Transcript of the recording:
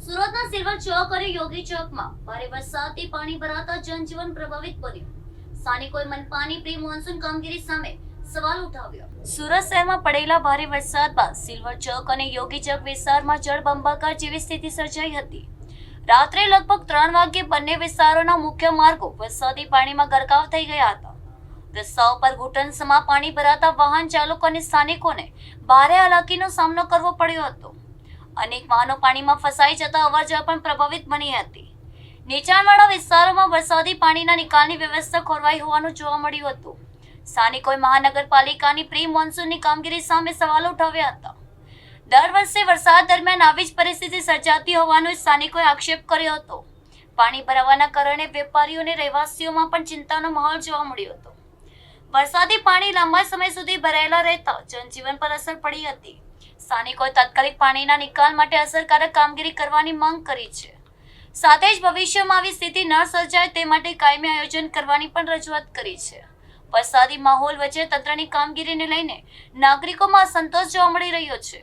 સુરતના સિલ્વર ચોક અને યોગી ચોકમાં ભારે વરસાદથી પાણી ભરાતા જનજીવન પ્રભાવિત બન્યું. સ્થાનિકોએ મનપાની પ્રી મોન્સૂન કામગીરી સામે સવાલ ઉઠાવ્યો. સુરત શહેરમાં પડેલા ભારે વરસાદ બાદ સિલ્વર ચોક અને યોગી ચોક વિસ્તારમાં જળબંબાકાર જેવી સ્થિતિ સર્જાઈ હતી. રાત્રે લગભગ 3 વાગ્યે બંને વિસ્તારોના મુખ્ય માર્ગો વરસાદી પાણીમાં ગરકાવ થઈ ગયા હતા. રસ્તાઓ પર ઘૂંટણસમાં પાણી ભરાતા વાહન ચાલકો અને સ્થાનિકોને ભારે હાલાકીનો સામનો કરવો પડ્યો હતો. અનેક વાહનો પાણીમાં ફસાઈ જતા અવરજવર પણ પ્રભાવિત બની હતી. નીચાણવાળા વિસ્તારોમાં વરસાદી પાણીના નિકાલની વ્યવસ્થા ખોરવાઈ હોવાનું જોવા મળ્યું હતું. સ્થાનિકોએ મહાનગરપાલિકાની પ્રી મોન્સૂનની કામગીરી સામે સવાલો ઉઠાવ્યા હતા. દર વર્ષે વરસાદ દરમિયાન આવી જ પરિસ્થિતિ સર્જાતી હોવાનો સ્થાનિકોએ આક્ષેપ કર્યો હતો. પાણી ભરાવાના કારણે વેપારીઓ અને રહેવાસીઓમાં પણ ચિંતાનો માહોલ જોવા મળ્યો હતો. વરસાદી પાણી લાંબા સમય સુધી ભરાયેલા રહેતા જનજીવન પર અસર પડી હતી. સ્થાનિકોએ તાત્કાલિક પાણીના નિકાલ માટે અસરકારક કામગીરી કરવાની માંગ કરી છે. સાથે જ ભવિષ્યમાં આવી સ્થિતિ ન સર્જાય તે માટે કાયમી આયોજન કરવાની પણ રજૂઆત કરી છે. વરસાદી માહોલ વચ્ચે તંત્રની કામગીરીને લઈને નાગરિકોમાં અસંતોષ જોવા મળી રહ્યો છે.